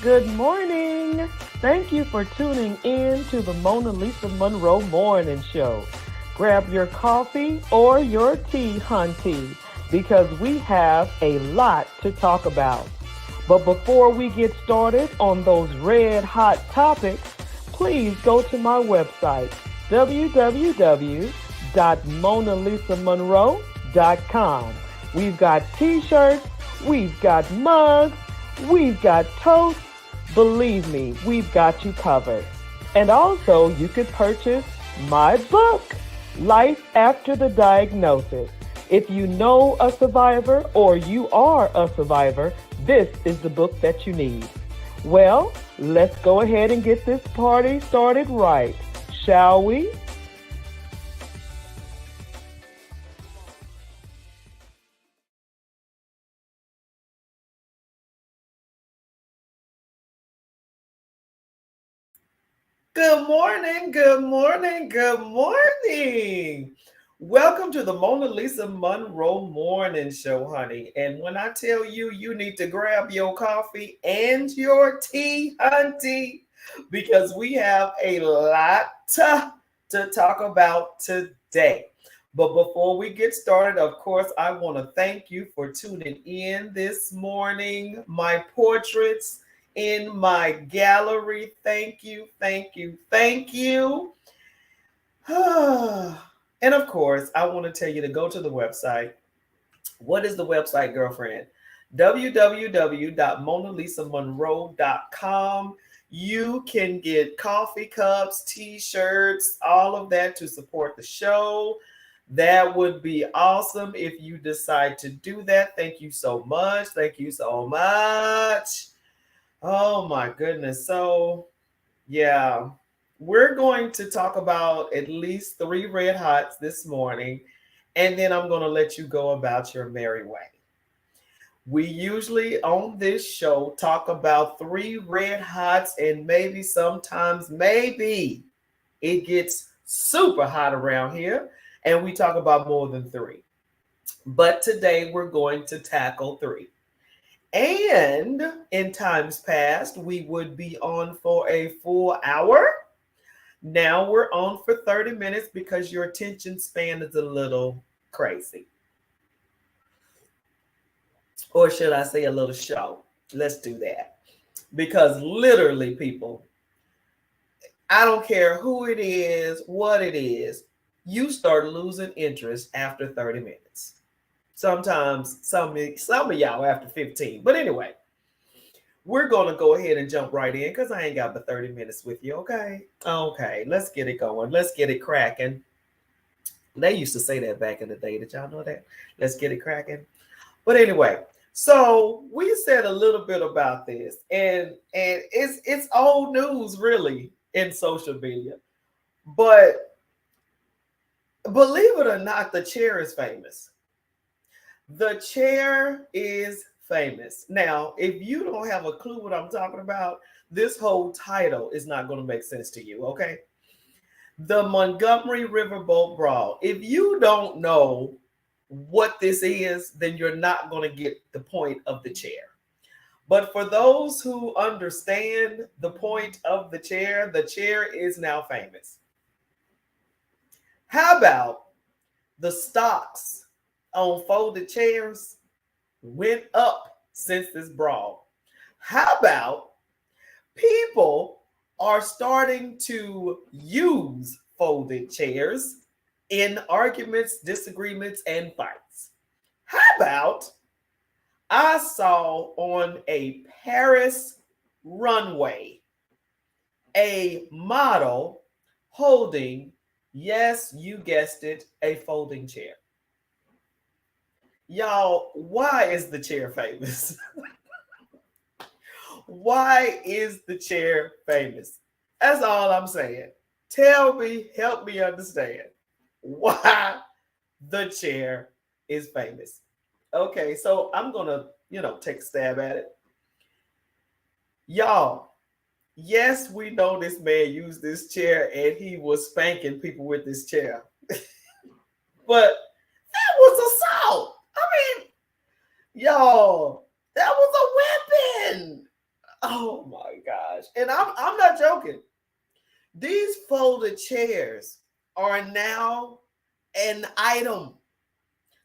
Good morning. Thank you for tuning in to the MonaLisa Monroe Morning Show. Grab your coffee or your tea, hunty, because we have a lot to talk about. But before we get started on those red hot topics, please go to my website, www.monalisamonroe.com. We've got t-shirts, we've got mugs, we've got toast. Believe me, we've got you covered. And also, you could purchase my book, Life After the Diagnosis. If you know a survivor or you are a survivor, this is the book that you need. Well, let's go ahead and get this party started right, shall we? Good morning, good morning, good morning. Welcome to the MonaLisa Monroe Morning Show, honey. And when I tell you, you need to grab your coffee and your tea, hunty, because we have a lot to talk about today. But before we get started, of course, I want to thank you for tuning in this morning. My portraits in my gallery. Thank you, thank you, thank you. And of course, I want to tell you to go to the website. What is the website, girlfriend? www.monalisamonroe.com. You can get coffee cups, t-shirts, all of that to support the show. That would be awesome if you decide to do that. Thank you so much. Thank you so much. Oh my goodness. So, yeah, we're going to talk about at least 3 red hots this morning, and then I'm going to let you go about your merry way. We usually on this show talk about 3 red hots, and maybe sometimes, maybe it gets super hot around here, and we talk about more than three. But today we're going to tackle three. And in times past, we would be on for a full hour. Now we're on for 30 minutes because your attention span is a little crazy. Or should I say a little short? Let's do that. Because literally, people, I don't care who it is, what it is, you start losing interest after 30 minutes. Sometimes some of y'all after 15. But anyway, we're going to go ahead and jump right in because I ain't got but 30 minutes with you, okay? Okay, let's get it going. Let's get it cracking. They used to say that back in the day. Did y'all know that? Let's get it cracking. But anyway, so we said a little bit about this, and it's old news really in social media. But believe it or not, the chair is famous. The chair is famous. Now, if you don't have a clue what I'm talking about, this whole title is not going to make sense to you, okay? The Montgomery Riverboat Brawl. If you don't know what this is, then you're not going to get the point of the chair. But for those who understand the point of the chair is now famous. How about the stocks on folded chairs went up since this brawl? How about people are starting to use folded chairs in arguments, disagreements, and fights? How about I saw on a Paris runway a model holding, yes, you guessed it, a folding chair. Y'all, why is the chair famous? Why is the chair famous? That's all I'm saying. Tell me, help me understand why the chair is famous. Okay, so I'm going to, take a stab at it. Y'all, yes, we know this man used this chair and he was spanking people with this chair. But that was assault. I mean, y'all, that was a weapon. Oh my gosh. And I'm not joking. These folded chairs are now an item.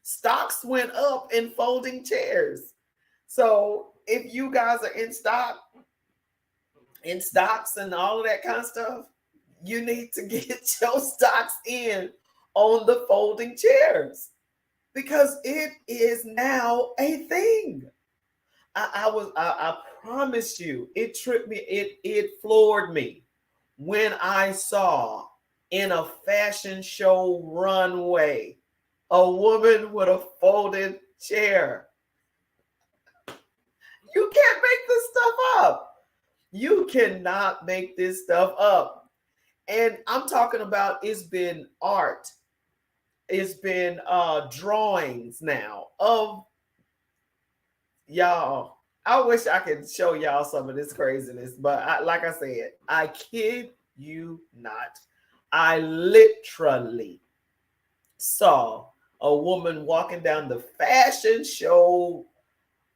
Stocks went up in folding chairs. So if you guys are in stocks and all of that kind of stuff, you need to get your stocks in on the folding chairs because it is now a thing. I promise you, it tripped me, it floored me when I saw in a fashion show runway a woman with a folded chair. You can't make this stuff up. You cannot make this stuff up. And I'm talking about it's been art. It's been drawings now of y'all. I wish I could show y'all some of this craziness, but like I said, I kid you not. I literally saw a woman walking down the fashion show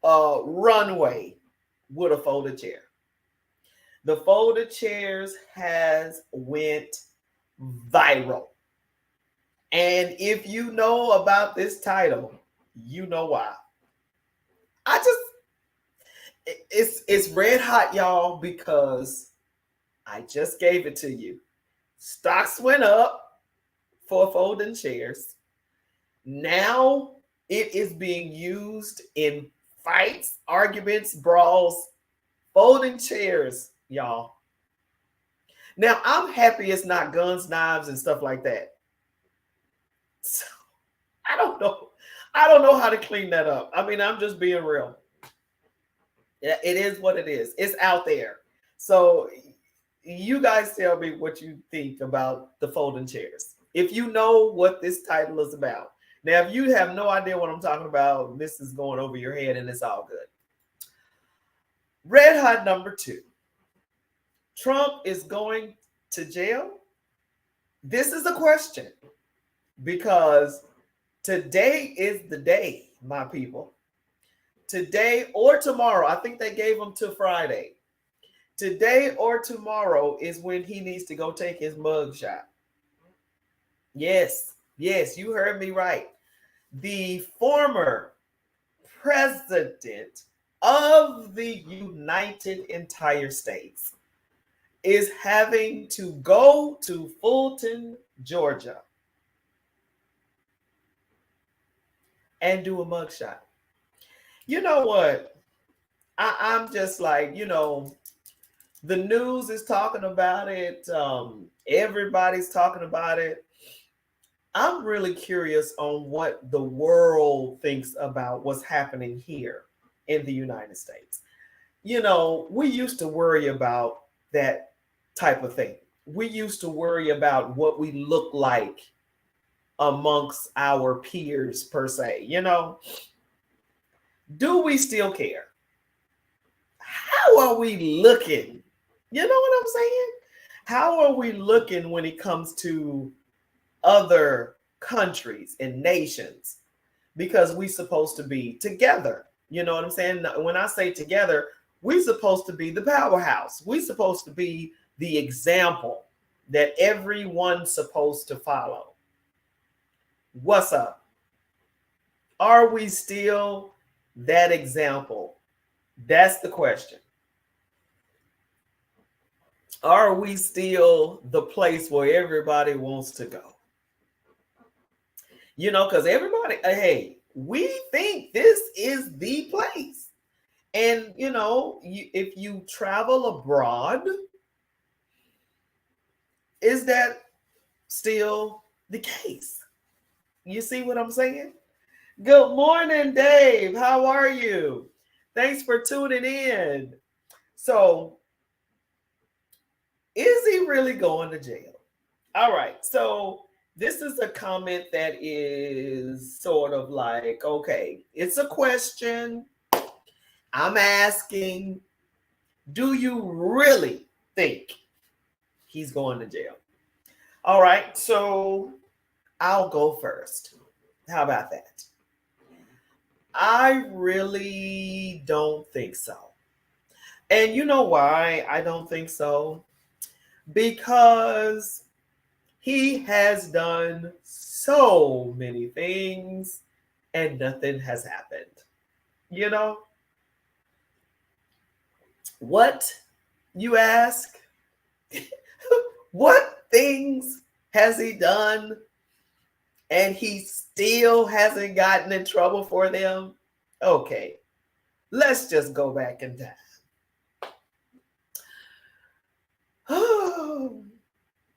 runway with a folded chair. The folded chairs has went viral. And if you know about this title, you know why. It's red hot, y'all, because I just gave it to you. Stocks went up for folding chairs. Now it is being used in fights, arguments, brawls, folding chairs, y'all. Now I'm happy it's not guns, knives, and stuff like that. So, I don't know how to clean that up. I mean, I'm just being real. Yeah, it is what it is. It's out there. So you guys tell me what you think about the folding chairs. If you know what this title is about. Now, if you have no idea what I'm talking about, this is going over your head and it's all good. Red hot number 2. Trump is going to jail. This is a question because today is the day, my people. Today or tomorrow, I think they gave him till Friday. Today or tomorrow is when he needs to go take his mug shot. Yes, yes, you heard me right. The former president of the United Entire States is having to go to Fulton, Georgia, and do a mugshot. You know what? I'm just like, the news is talking about it. Everybody's talking about it. I'm really curious on what the world thinks about what's happening here in the United States. We used to worry about that type of thing. We used to worry about what we look like amongst our peers, per se. Do we still care? How are we looking? You know what I'm saying? How are we looking when it comes to other countries and nations? Because we're supposed to be together. You know what I'm saying? When I say together, we're supposed to be the powerhouse. We're supposed to be the example that everyone's supposed to follow. What's up? Are we still that example? That's the question. Are we still the place where everybody wants to go? Because everybody, hey, we think this is the place. And, if you travel abroad, is that still the case? You see what I'm saying? Good morning, Dave. How are you? Thanks for tuning in. So, is he really going to jail? All right. So, this is a comment that is sort of like, okay, it's a question. I'm asking, do you really think he's going to jail? All right, so I'll go first. How about that? I really don't think so. And you know why I don't think so? Because he has done so many things and nothing has happened. What, you ask? What things has he done and he still hasn't gotten in trouble for them? Okay, let's just go back in time.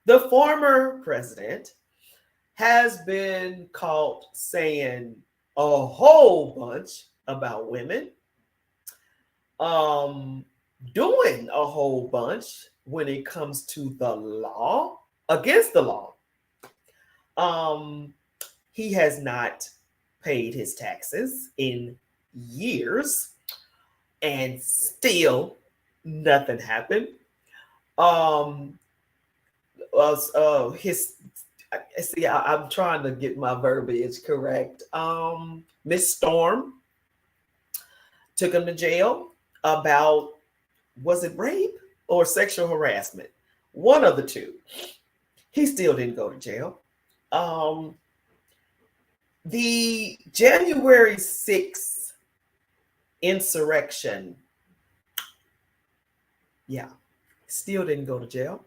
The former president has been caught saying a whole bunch about women, doing a whole bunch when it comes to the law, against the law. He has not paid his taxes in years and still nothing happened. I'm trying to get my verbiage correct. Miss Storm took him to jail about, was it rape or sexual harassment? One of the two. He still didn't go to jail. The January 6th insurrection, yeah, still didn't go to jail.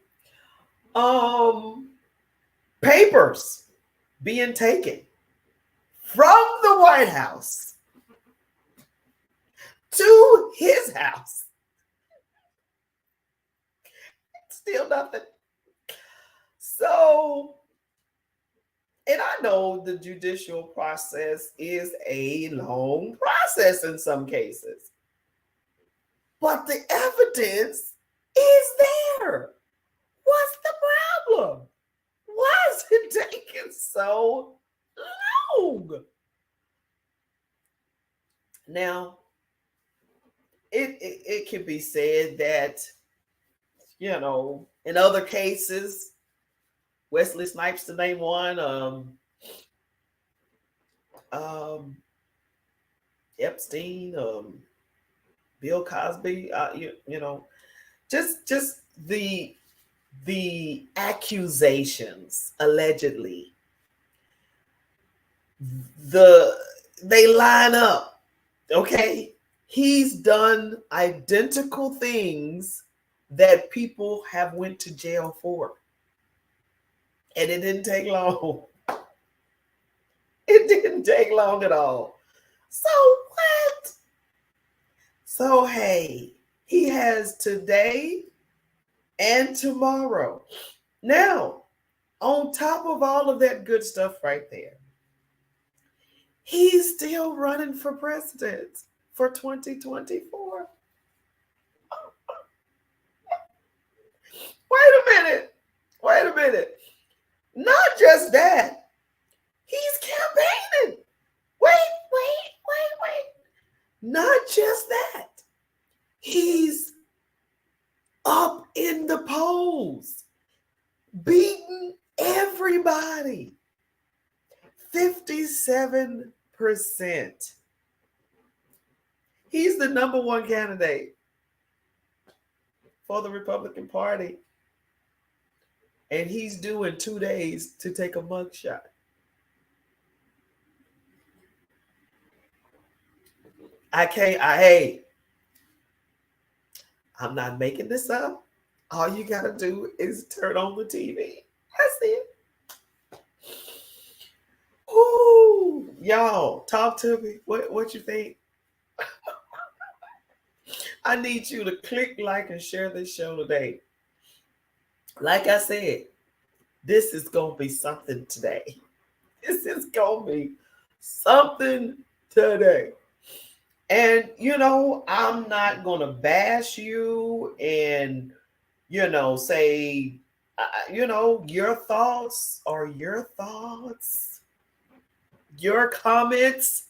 Papers being taken from the White House to his house. Still nothing. So, and I know the judicial process is a long process in some cases, but the evidence is there. What's the problem? Why is it taking so long? Now, it can be said that, in other cases, Wesley Snipes to name one. Um, Epstein, Bill Cosby. You know, just the accusations allegedly, the they line up. Okay, he's done identical things that people have went to jail for, and it didn't take long. It didn't take long at all. So what? So hey, he has today and tomorrow. Now, on top of all of that good stuff right there, he's still running for president for 2024. Wait a minute. Wait a minute. Not just that, he's campaigning. Wait. Not just that. He's up in the polls, beating everybody. 57%. He's the number one candidate for the Republican Party. And he's due in 2 days to take a mugshot. Hey, I'm not making this up. All you got to do is turn on the TV. That's it. Ooh, y'all, talk to me. What you think? I need you to click like and share this show today. Like I said, this is going to be something today. This is going to be something today. And, I'm not going to bash you and, say, your thoughts are your thoughts. Your comments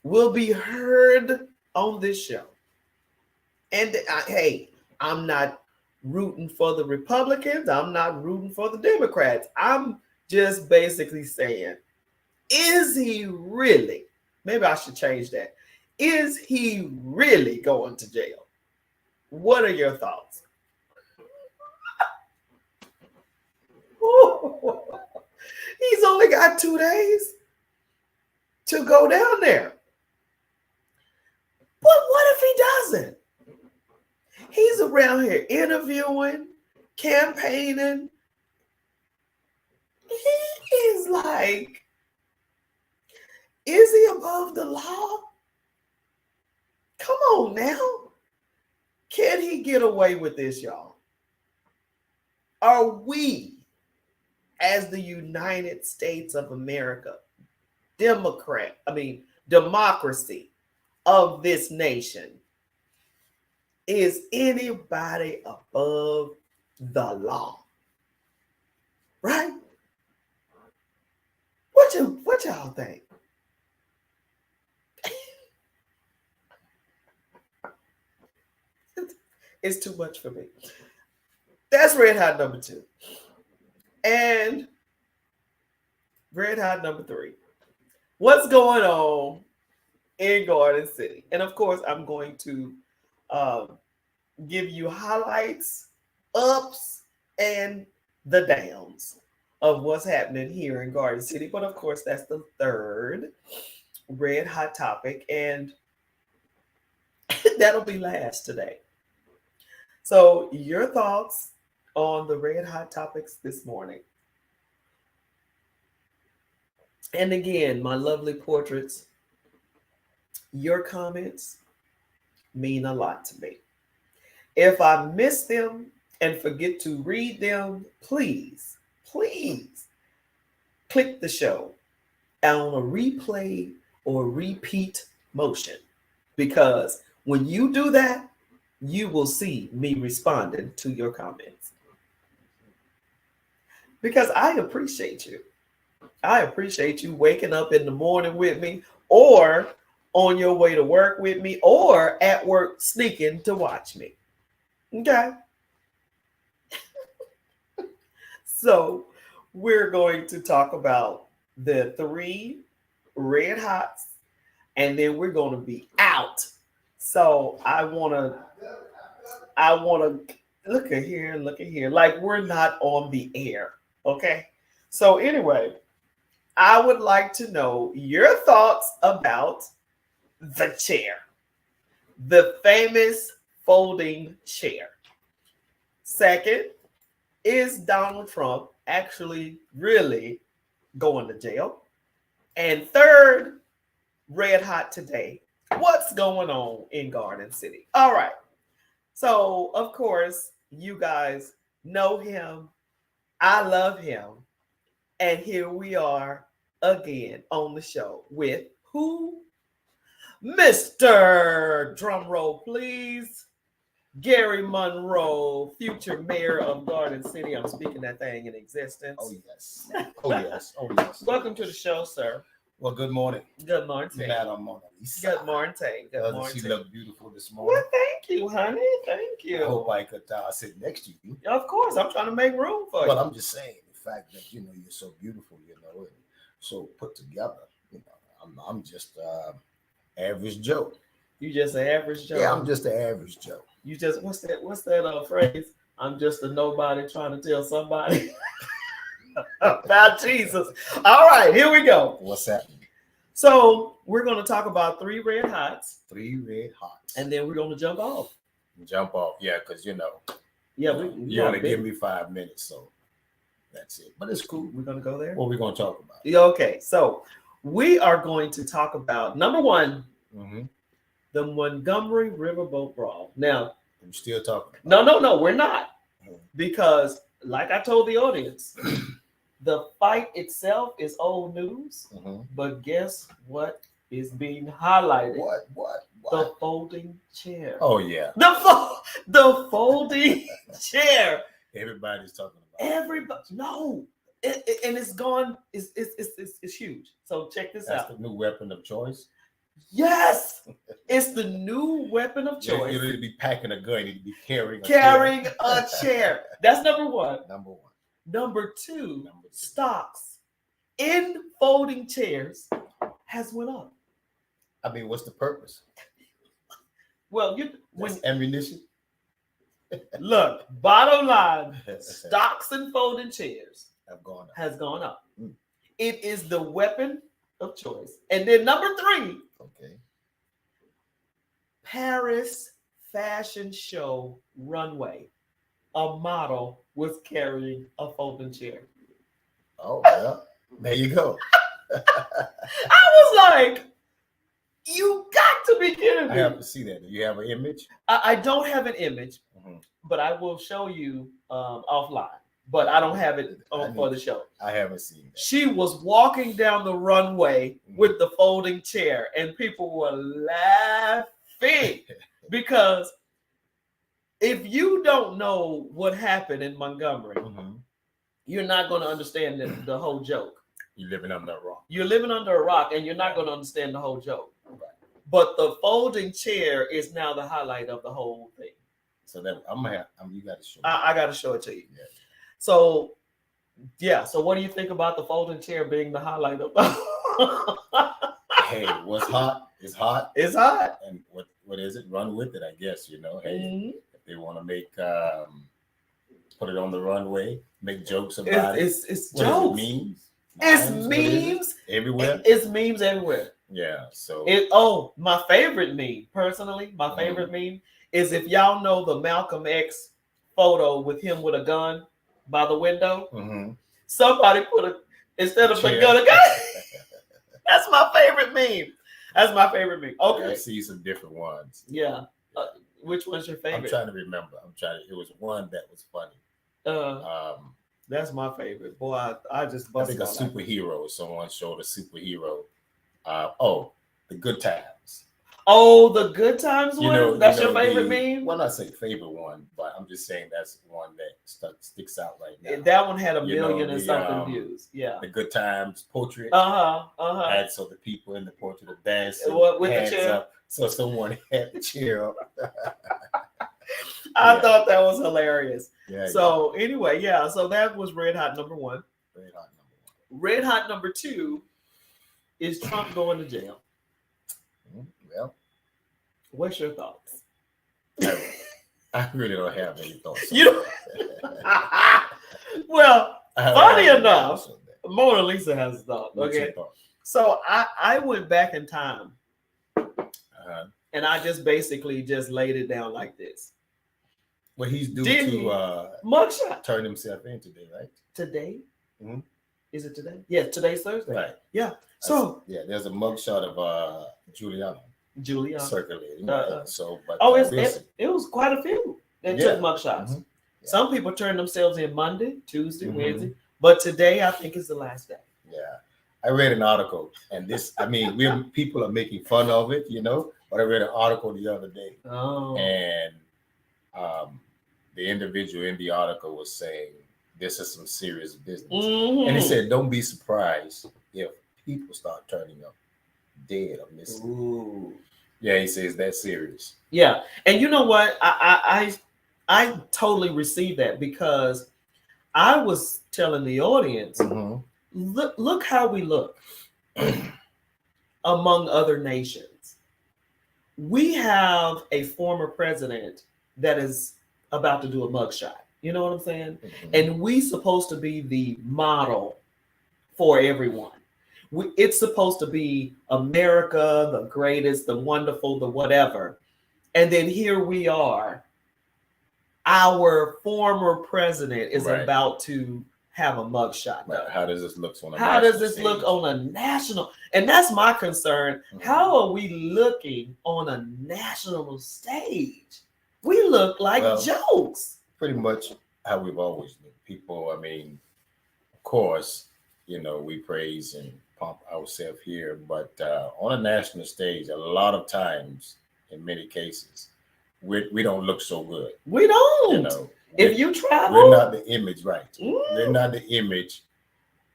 will be heard on this show. And hey, I'm not rooting for the Republicans. I'm not rooting for the Democrats. I'm just basically saying, is he really, maybe I should change that. Is he really going to jail? What are your thoughts? He's only got 2 days to go down there. But what if he doesn't? He's around here interviewing, campaigning. He is like, is he above the law? Come on now. Can he get away with this, y'all? Are we, as the United States of America, democracy of this nation, is anybody above the law? Right? What y'all think? It's too much for me. That's red hot number 2. And red hot number 3. What's going on in Garden City? And of course, I'm going to give you highlights, ups, and the downs of what's happening here in Garden City. But of course, that's the third red hot topic. And that'll be last today. So your thoughts on the red hot topics this morning. And again, my lovely portraits, your comments mean a lot to me. If I miss them and forget to read them, please click the show on a replay or repeat motion, because when you do that, you will see me responding to your comments. Because I appreciate you. I appreciate you waking up in the morning with me, or on your way to work with me, or at work sneaking to watch me. Okay? So we're going to talk about the three red hots, and then we're going to be out. So I want to look at here, like we're not on the air. Okay. So anyway, I would like to know your thoughts about the chair, the famous folding chair. Second, is Donald Trump actually really going to jail? And third, red hot today. What's going on in Garden City? All right. So, of course, you guys know him. I love him. And here we are again on the show with who? Mr. Drumroll, please. Gary Monroe, future mayor of Garden City. I'm speaking that thing in existence. Oh, yes. Oh, yes. Oh, yes. Welcome to the show, sir. Well, good morning. Good morning. Madam MonaLisa. Good morning. Good morning. She looked beautiful this morning. Well, thank you, honey. Thank you. I hope I could sit next to you. Of course, I'm trying to make room for you. But I'm just saying the fact that, you're so beautiful, and so put together. I'm just average Joe. You just an average Joe. Yeah, I'm just an average Joe. You just what's that phrase? I'm just a nobody trying to tell somebody about Jesus. All right, here we go. What's happening? So we're going to talk about three red hots. Three red hots. And then we're going to jump off. Jump off, yeah, because Yeah, you only give me 5 minutes, so that's it. But it's cool. We're going to go there. What are we going to talk about? Yeah, okay, so we are going to talk about number one, the Montgomery Riverboat Brawl. Now, I'm still talking. No, we're not, because like I told the audience, the fight itself is old news. But guess what is being highlighted? What? The folding chair. Oh yeah, the folding chair. Everybody's talking about Everybody, no, and it's gone. It's huge. So check this out. That's the new weapon of choice. Yes, it's the new weapon of choice. You need to be packing a gun. You need to be carrying a chair. That's number one. Number one. Number two, stocks in folding chairs has went up. I mean, what's the purpose? Well, ammunition. Look, bottom line, stocks in folding chairs has gone up. It is the weapon of choice. And then number three, Paris fashion show runway. A model was carrying a folding chair. Oh, well, there you go. I was like, you got to be kidding me. I have to see that. Do you have an image? I don't have an image, but I will show you offline. But I don't have it for the show. I haven't seen that. She was walking down the runway with the folding chair, and people were laughing because if you don't know what happened in Montgomery, you're not going to understand the whole joke. You're living under a rock. You're living under a rock, and you're not going to understand the whole joke. Right. But the folding chair is now the highlight of the whole thing. So that you got to show. I got to show it to you. Yeah. So, yeah. So, what do you think about the folding chair being the highlight of the? Hey, what's hot is hot. It's hot. And what is it? Run with it, I guess. Hey, if they want to make put it on the runway, make jokes about it. It's jokes. Memes. It's memes everywhere. It's memes everywhere. Yeah. So. My favorite meme. Personally, my favorite meme is if y'all know the Malcolm X photo with him with a gun by the window. Somebody instead of a gun. That's my favorite meme. Okay. I see some different ones. Yeah. Which one's your favorite? I'm trying to remember. It was one that was funny. That's my favorite. Boy, I just I think a superhero. Someone showed a superhero. The Good Times. Oh, the Good Times one? That's your favorite meme? Well, not say favorite one, but I'm just saying that's one that sticks out right now. That one had a million and something views. Yeah. The Good Times portrait. And so the people in the portrait are dancing with hands the chair. Up. So someone had the chair up. I thought that was hilarious. Yeah, so anyway, so that was red hot number one. Red hot number one. Red hot number 2 is Trump going to jail. Well, what's your thoughts? I really don't have any thoughts. You well, funny enough, Mona Lisa has a thought. Okay, so I went back in time, and I just basically just laid it down like this. Well, he's due to mugshot turn himself in today, right? Today? Mm-hmm. Is it today? Yeah, today's Thursday. Right. Yeah. So there's a mugshot of Juliana circulating. So, but it was quite a few that took mugshots. Mm-hmm. Yeah. Some people turned themselves in Monday, Tuesday, Wednesday, but today I think is the last day. Yeah, I read an article, and this, I mean, people are making fun of it, but I read an article the other day, and the individual in the article was saying this is some serious business, and he said, "Don't be surprised if people start turning up dead or missing." Ooh. Yeah, he says that's serious. Yeah, and you know what? I totally received that, because I was telling the audience, look how we look among other nations. We have a former president that is about to do a mugshot. You know what I'm saying? And we supposed to be the model for everyone. It's supposed to be America, the greatest, the wonderful, the whatever. And then here we are. Our former president is about to have a mugshot. Right. How does this look on a How does this look on a national? And that's my concern. How are we looking on a national stage? We look like jokes. Pretty much how we've always looked. People, I mean, of course, we praise and pump ourselves here, but on a national stage, a lot of times, in many cases, we don't look so good. We don't. If you travel, we're not the image, right? We're not the image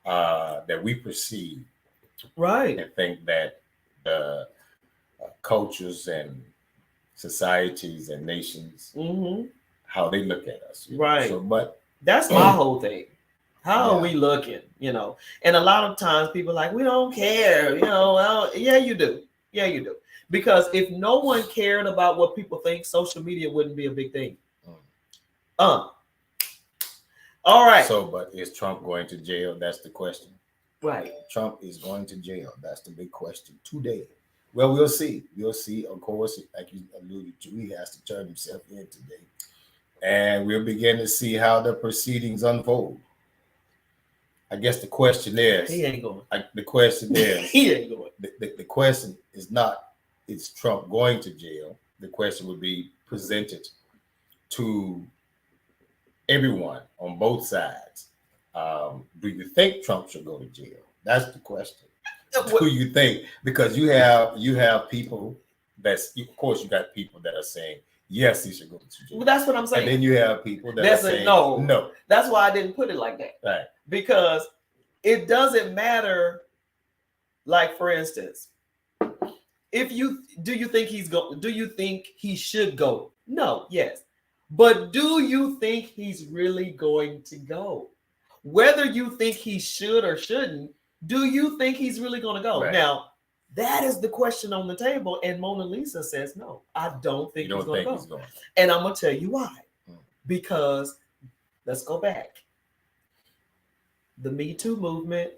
that we perceive, right? And think that the cultures and societies and nations, how they look at us, right? So, but that's my whole thing. How are we looking? And a lot of times people are like, we don't care. Well, yeah, you do. Yeah, you do. Because if no one cared about what people think, social media wouldn't be a big thing. All right. So, but is Trump going to jail? That's the question. Right. Trump is going to jail. That's the big question today. Well, we'll see. We'll see. Of course, like you alluded to, he has to turn himself in today. And we'll begin to see how the proceedings unfold. I guess the question is, he ain't going. The question is, he ain't going. The question is not, is Trump going to jail? The question would be presented to everyone on both sides. Do you think Trump should go to jail? That's the question. Do you think? Because you have people of course, you got people that are saying yes, he should go to jail. Well, that's what I'm saying. And then you have people that are saying no. That's why I didn't put it like that. Right. Because it doesn't matter. Like, for instance, do you think he should go? No, yes. But do you think he's really going to go? Whether you think he should or shouldn't, do you think he's really going to go? Right. Now, that is the question on the table. And Mona Lisa says, no, I don't think he's going to go. And I'm going to tell you why. Because let's go back. The Me Too movement,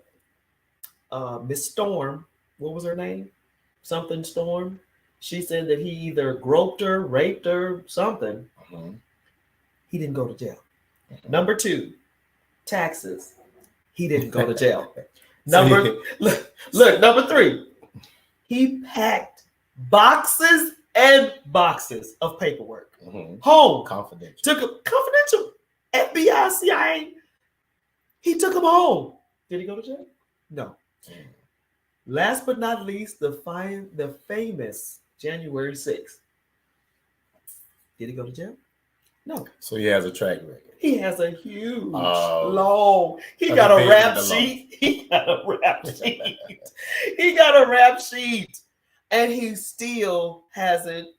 Miss Storm, what was her name? Something Storm. She said that he either groped her, raped her, something. He didn't go to jail. Number 2, taxes. He didn't go to jail. Number 3. He packed boxes and boxes of paperwork home. Confidential. Took them confidential. FBI, CIA. He took them home. Did he go to jail? No. Last but not least, the famous January 6th. Did he go to jail? No. So he has a track record. He has a huge, long. He got a rap sheet. He got a rap sheet. He got a rap sheet, and he still hasn't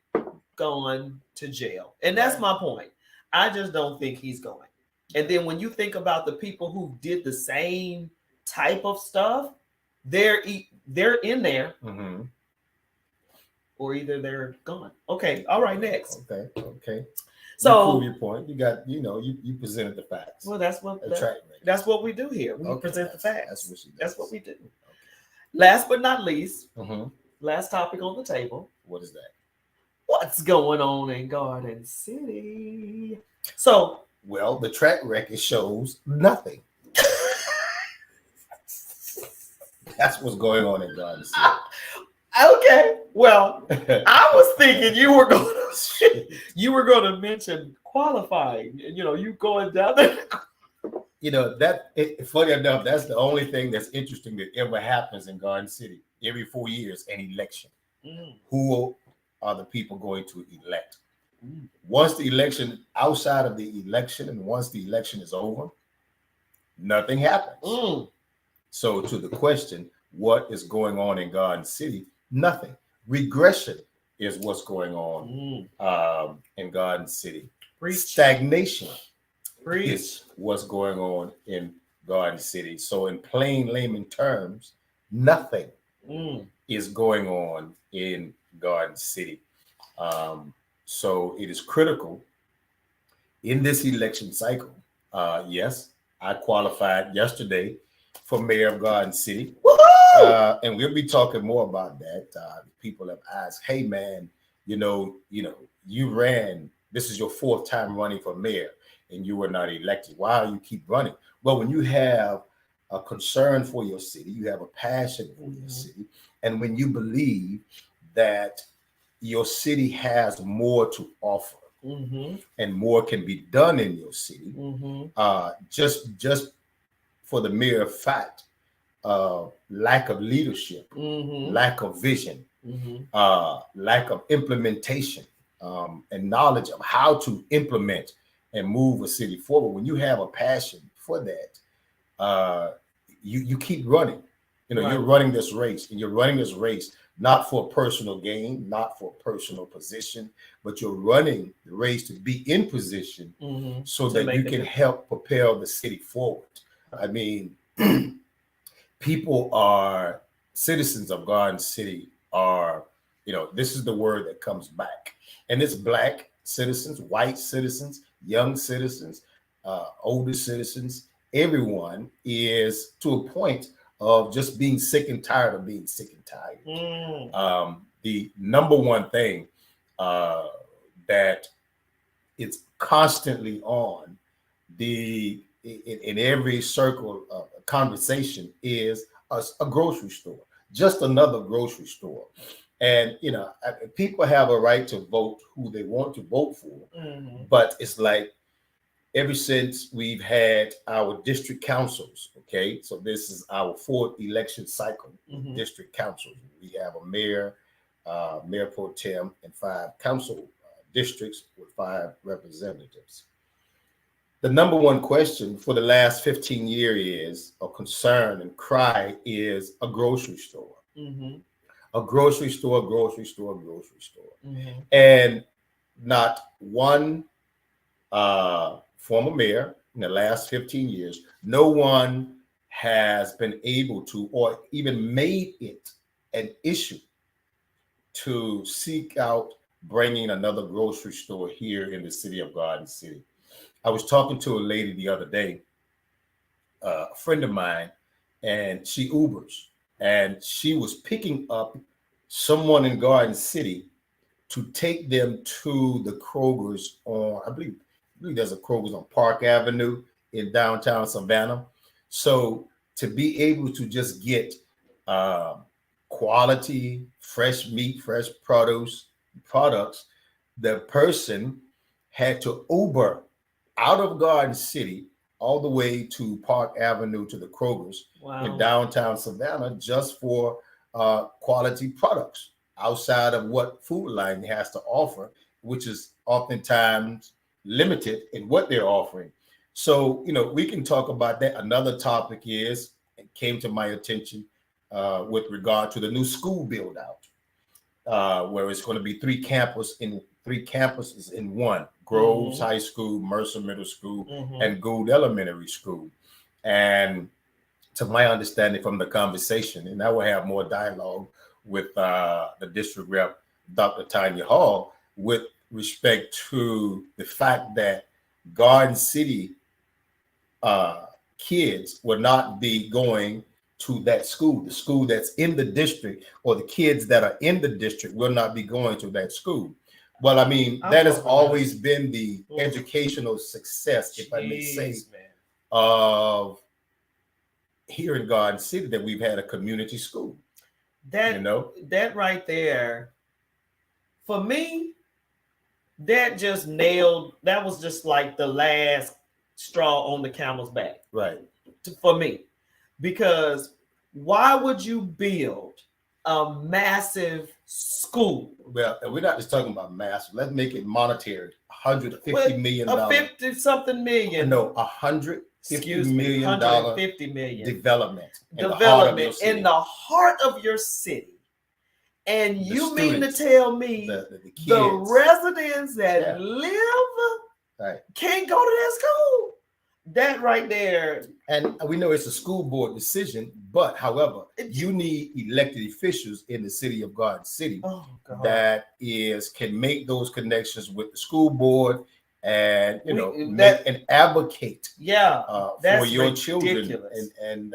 gone to jail. And that's my point. I just don't think he's going. And then when you think about the people who did the same type of stuff, they're in there, or either they're gone. Okay, all right, next. Okay. So you prove your point. You got, you presented the facts. Well, that's what we do here. We present the facts. That's what we do. Okay. Last but not least, last topic on the table. What is that? What's going on in Garden City? So, well, the track record shows nothing. That's what's going on in Garden City. Okay. Well, I was thinking you were going to mention qualifying. You going down there. Funny enough, that's the only thing that's interesting that ever happens in Garden City. Every 4 years, an election. Who are the people going to elect? Once the election, outside of the election, and once the election is over, nothing happens. So to the question, what is going on in Garden City? Nothing. Regression is what's going on in Garden City. Stagnation is what's going on in Garden City. So in plain layman terms, nothing is going on in Garden City. So it is critical in this election cycle. Yes, I qualified yesterday for mayor of Garden City. And we'll be talking more about that. People have asked, hey man, you ran, this is your 4th time running for mayor and you were not elected. Why you keep running? Well, when you have a concern for your city, you have a passion for your city, and when you believe that your city has more to offer and more can be done in your city, just for the mere fact of lack of leadership, lack of vision, lack of implementation, and knowledge of how to implement and move a city forward. When you have a passion for that, you keep running. You're running this race, and you're running this race not for personal gain, not for personal position, but you're running the race to be in position so that you can help propel the city forward. I mean, citizens of Garden City are, this is the word that comes back. And it's Black citizens, white citizens, young citizens, older citizens. Everyone is to a point of just being sick and tired of being sick and tired. The number one thing that it's constantly on in every circle of conversation is a grocery store, just another grocery store. And people have a right to vote who they want to vote for, but it's like ever since we've had our district councils, okay, so this is our 4th election cycle, district councils. We have a mayor, mayor pro tem, and 5 council districts with 5 representatives. The number one question for the last 15 years is a concern and cry is a grocery store. A grocery store, grocery store, grocery store. And not one former mayor in the last 15 years, no one has been able to or even made it an issue to seek out bringing another grocery store here in the city of Garden City. I was talking to a lady the other day, a friend of mine, and she Ubers, and she was picking up someone in Garden City to take them to the Kroger's on, I believe there's a Kroger's on Park Avenue in downtown Savannah. So to be able to just get quality, fresh meat, fresh products, the person had to Uber out of Garden City all the way to Park Avenue to the Kroger's in downtown Savannah just for quality products outside of what Food Line has to offer, which is oftentimes limited in what they're offering. So, we can talk about that. Another topic is, it came to my attention with regard to the new school build out, where it's going to be 3 campuses 3 campuses in one: Groves High School, Mercer Middle School, and Gould Elementary School. And to my understanding from the conversation, and I will have more dialogue with the district rep, Dr. Tanya Hall, with respect to the fact that Garden City kids will not be going to that school. The school that's in the district, or the kids that are in the district, will not be going to that school. Well, I mean, that has always been the educational success, if I may say, of here in Garden City, that we've had a community school. That that right there, for me, that just nailed. That was just like the last straw on the camel's back, right? For me, because why would you build a massive school? Well, we're not just talking about massive. Let's make it monetary. $150 million. A 50-something million. No, $150 million development in the heart of your city. And you mean to tell me the residents that live can't go to that school? That right there. And we know it's a school board decision, but however, you need elected officials in the city of Garden City that can make those connections with the school board, and and advocate for your children and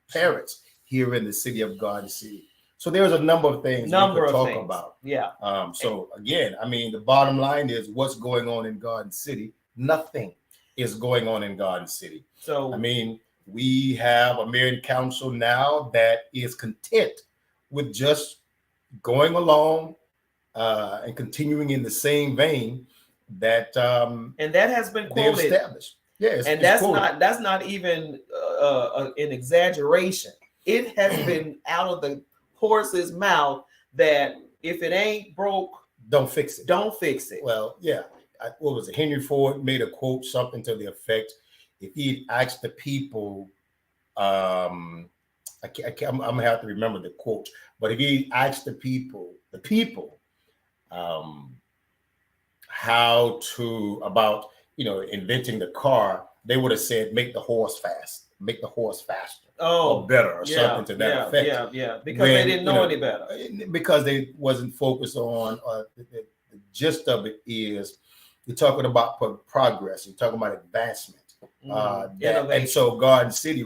parents here in the city of Garden City. So there's a number of things we could talk about. Yeah. So again, I mean, the bottom line is what's going on in Garden City. Nothing is going on in Garden City. So I mean, we have a mayor and council now that is content with just going along and continuing in the same vein that and that has been quoted. Established. Yes, and that's not even an exaggeration. It has been out of the horse's mouth that if it ain't broke, don't fix it. Don't fix it. Well, yeah. What was it? Henry Ford made a quote, something to the effect: if he asked the people, I'm gonna have to remember the quote, but if he asked the people, how to about inventing the car, they would have said make the horse faster, or better, or something to that effect. Yeah, because they didn't know any better. Because they wasn't focused on the gist of it is. You're talking about progress. You're talking about advancement. And so Garden City,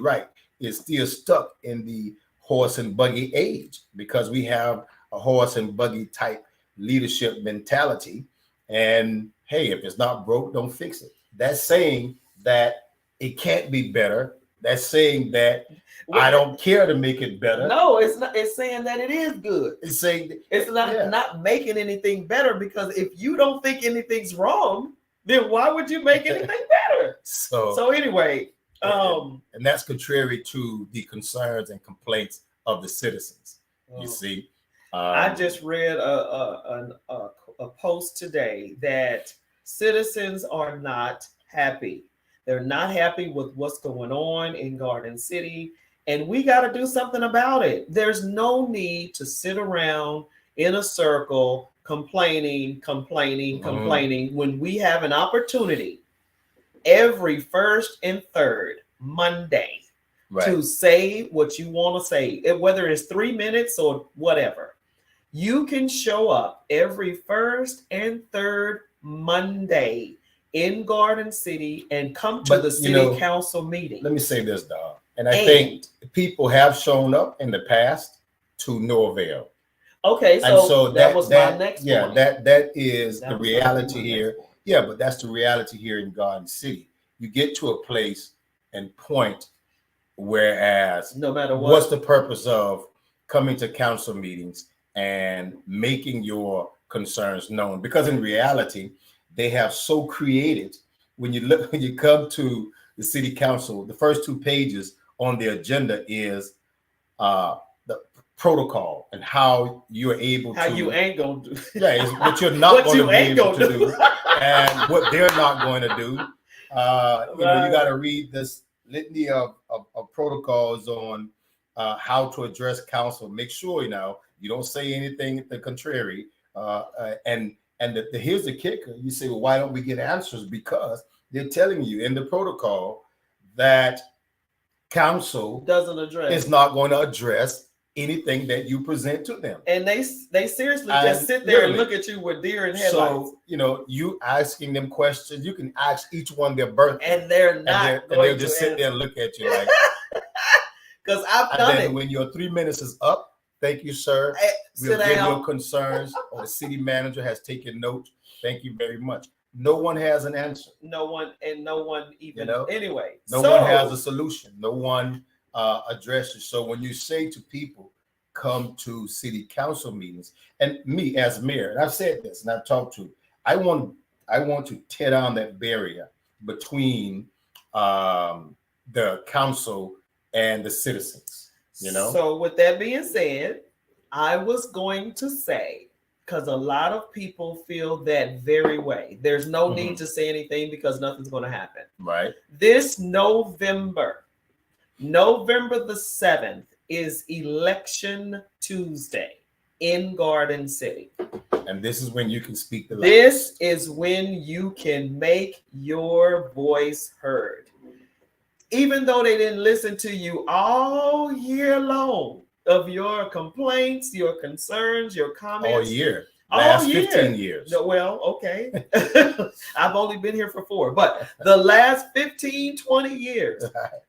is still stuck in the horse and buggy age, because we have a horse and buggy type leadership mentality. And hey, if it's not broke, don't fix it. That's saying that it can't be better. That's saying that I don't care to make it better. No, it's not. It's saying that it is good. It's saying it's not making anything better, because if you don't think anything's wrong, then why would you make anything better? So anyway, and that's contrary to the concerns and complaints of the citizens. You see, I just read a post today that citizens are not happy. They're not happy with what's going on in Garden City, and we got to do something about it. There's no need to sit around in a circle complaining when we have an opportunity every first and third Monday to say what you want to say, whether it's 3 minutes or whatever. You can show up every first and third Monday in Garden City and come to the city council meeting. Let me say this, dog. And I think people have shown up in the past to no avail. Okay, so that was my next point. That is the reality here. Yeah, but that's the reality here in Garden City. You get to a place and point, whereas no matter what, what's the purpose of coming to council meetings and making your concerns known? Because in reality, they have so created, when you come to the city council, the first 2 pages on the agenda is the protocol and how you're able how you ain't gonna do. Yeah, it's what you're not going to be able to do and what they're not going to do. You got to read this litany of protocols on how to address council. Make sure you don't say anything the contrary, and And here's the kicker. You say, well, why don't we get answers? Because they're telling you in the protocol that council is not going to address anything that you present to them. And they seriously just sit there and look at you with deer in headlights. So, you asking them questions, you can ask each one their birthday. And they're not and they'll just sit there and look at you like. Because I've done it. When your 3 minutes is up, thank you, sir. We'll give your concerns, or the city manager has taken note. Thank you very much. No one has an answer. No one even, anyway. No one has a solution. No one addresses. So when you say to people, come to city council meetings, and me as mayor, and I've said this and I've talked to, I want to tear down that barrier between the council and the citizens. So with that being said, I was going to say, because a lot of people feel that very way. There's no need to say anything because nothing's going to happen. Right. This November the 7th is Election Tuesday in Garden City. And this is when you can speak the language. This is when you can make your voice heard. Even though they didn't listen to you all year long of your complaints, your concerns, your comments. All year. Last 15 years. No, well, okay. I've only been here for 4, but the last 15, 20 years,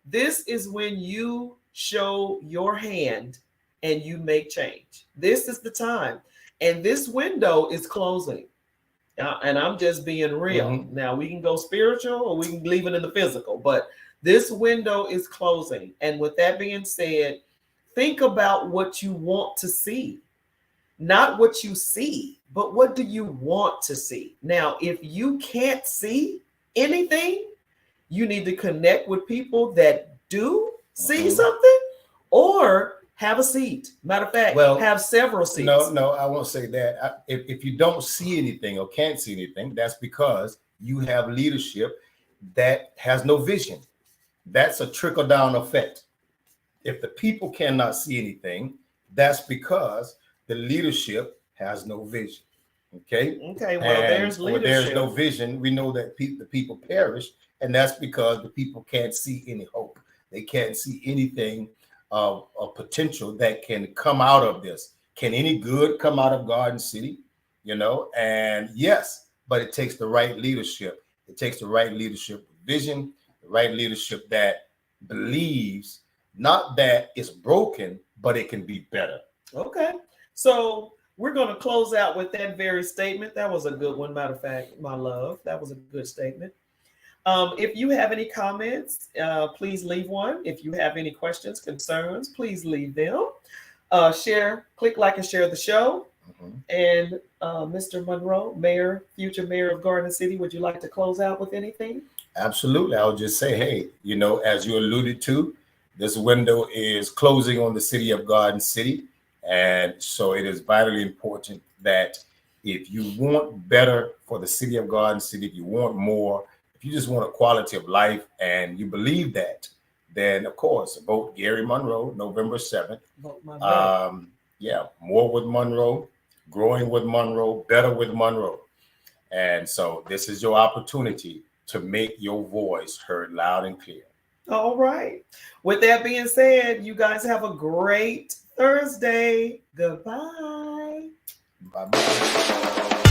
this is when you show your hand and you make change. This is the time. And this window is closing. And I'm just being real. Now, we can go spiritual or we can leave it in the physical, but this window is closing. And with that being said, think about what you want to see. Not what you see, but what do you want to see? Now, if you can't see anything, you need to connect with people that do see something, or have a seat. Matter of fact, have several seats. No, I won't say that. If you don't see anything or can't see anything, that's because you have leadership that has no vision. That's a trickle-down effect. If the people cannot see anything, that's because the leadership has no vision. Okay. Well, there's leadership. Where there's no vision, we know that the people perish, and that's because the people can't see any hope. They can't see anything of potential that can come out of this. Can any good come out of Garden City? And yes, but it takes the right leadership. It takes the right leadership with vision, the right leadership that believes not that it's broken, but it can be better. Okay. So we're going to close out with that very statement. That was a good one. Matter of fact, my love, that was a good statement. If you have any comments, please leave one. If you have any questions, concerns, please leave them. Click like and share the show. And Mr. Monroe, future mayor of Garden City, would you like to close out with anything? Absolutely. I'll just say, hey, as you alluded to, this window is closing on the city of Garden City. And so it is vitally important that if you want better for the city of Garden City, if you want more, if you just want a quality of life and you believe that, then of course, vote Gary Monroe, November 7th. Vote my more with Monroe, growing with Monroe, better with Monroe. And so this is your opportunity to make your voice heard loud and clear. All right. With that being said, you guys have a great Thursday. Goodbye. Bye-bye.